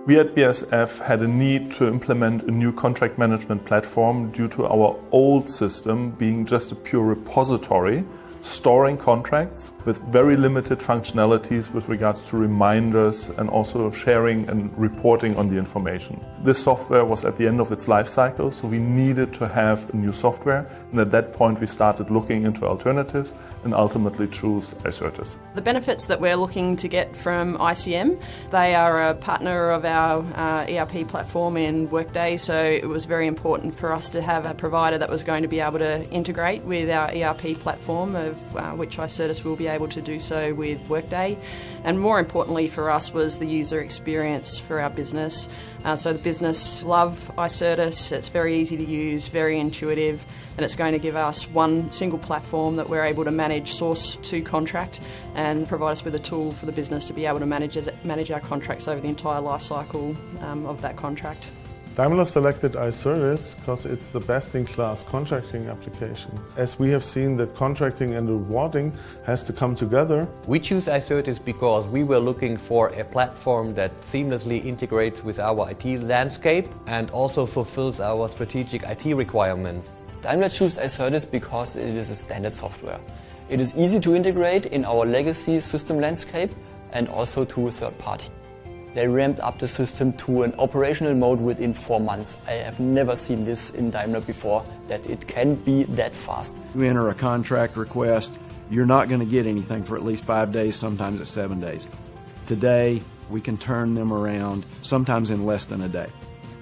We at BASF had a need to implement a new contract management platform due to our old system being just a pure repository, storing contracts with very limited functionalities with regards to reminders and also sharing and reporting on the information. This software was at the end of its life cycle, so we needed to have a new software, and at that point we started looking into alternatives and ultimately chose Icert. The benefits that we're looking to get from ICM, they are a partner of our ERP platform in Workday, so it was very important for us to have a provider that was going to be able to integrate with our ERP platform, of which Icert will be able to do so with Workday. And more importantly for us was the user experience for our business. So the business love Icert. It's very easy to use, very intuitive, and it's going to give us one single platform that we're able to manage source to contract and provide us with a tool for the business to be able to manage our contracts over the entire life cycle of that contract. Daimler selected Icert because it's the best-in-class contracting application. As we have seen that contracting and rewarding has to come together. We choose Icert because we were looking for a platform that seamlessly integrates with our IT landscape and also fulfills our strategic IT requirements. Daimler chose Icert because it is a standard software. It is easy to integrate in our legacy system landscape and also to a third party. They ramped up the system to an operational mode within 4 months. I have never seen this in Daimler before, that it can be that fast. You enter a contract request, you're not going to get anything for at least 5 days, sometimes it's 7 days. Today, we can turn them around, sometimes in less than a day.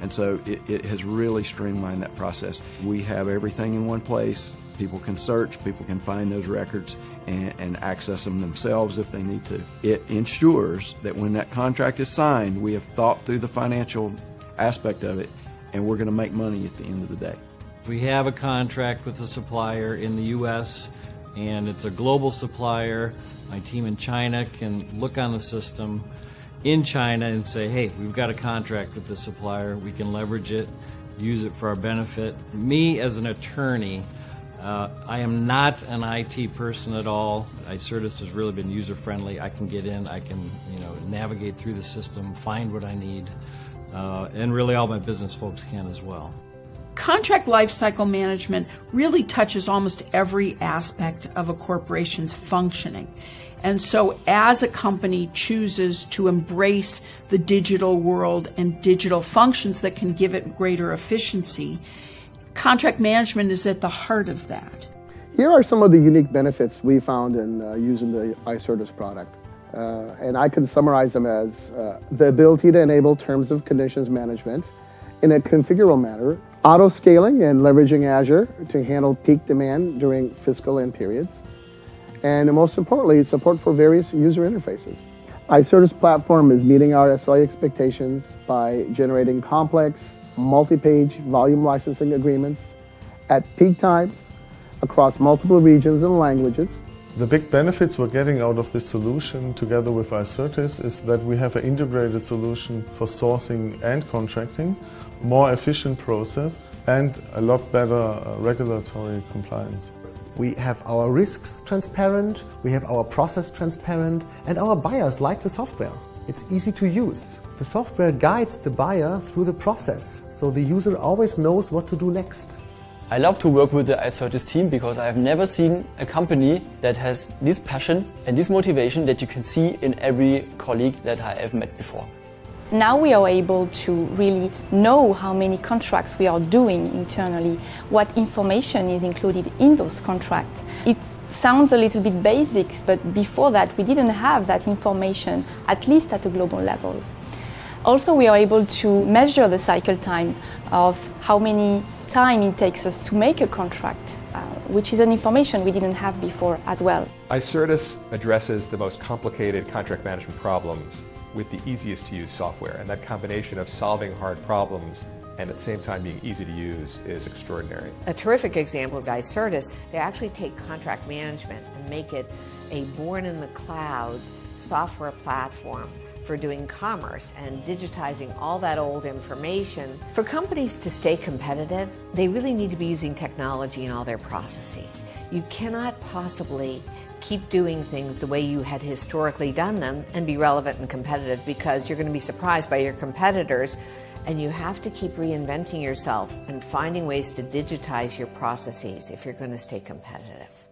And so it has really streamlined that process. We have everything in one place. People can search, people can find those records and access them themselves if they need to. It ensures that when that contract is signed, we have thought through the financial aspect of it, and we're going to make money at the end of the day. If we have a contract with a supplier in the U.S. and it's a global supplier, my team in China can look on the system in China and say, hey, we've got a contract with this supplier, we can leverage it, use it for our benefit. Me as an attorney, I am not an IT person at all. Icert has really been user-friendly. I can get in, I can navigate through the system, find what I need, and really all my business folks can as well. Contract lifecycle management really touches almost every aspect of a corporation's functioning. And so as a company chooses to embrace the digital world and digital functions that can give it greater efficiency, contract management is at the heart of that. Here are some of the unique benefits we found in using the Icert product. And I can summarize them as the ability to enable terms of conditions management in a configurable manner, auto-scaling and leveraging Azure to handle peak demand during fiscal end periods, and most importantly, support for various user interfaces. Icert's platform is meeting our SLA expectations by generating complex, multi-page volume licensing agreements at peak times across multiple regions and languages. The big benefits we're getting out of this solution together with Icert is that we have an integrated solution for sourcing and contracting, more efficient process, and a lot better regulatory compliance. We have our risks transparent, we have our process transparent, and our buyers like the software. It's easy to use. The software guides the buyer through the process, so the user always knows what to do next. I love to work with the Icert team because I have never seen a company that has this passion and this motivation that you can see in every colleague that I have met before. Now we are able to really know how many contracts we are doing internally, what information is included in those contracts. It sounds a little bit basic, but before that we didn't have that information, at least at a global level. Also, we are able to measure the cycle time of how many time it takes us to make a contract, which is an information we didn't have before as well. Icert addresses the most complicated contract management problems with the easiest to use software, and that combination of solving hard problems and at the same time being easy to use is extraordinary. A terrific example is Icert. They actually take contract management and make it a born-in-the-cloud software platform for doing commerce and digitizing all that old information. For companies to stay competitive, they really need to be using technology in all their processes. You cannot possibly keep doing things the way you had historically done them and be relevant and competitive, because you're going to be surprised by your competitors, and you have to keep reinventing yourself and finding ways to digitize your processes if you're going to stay competitive.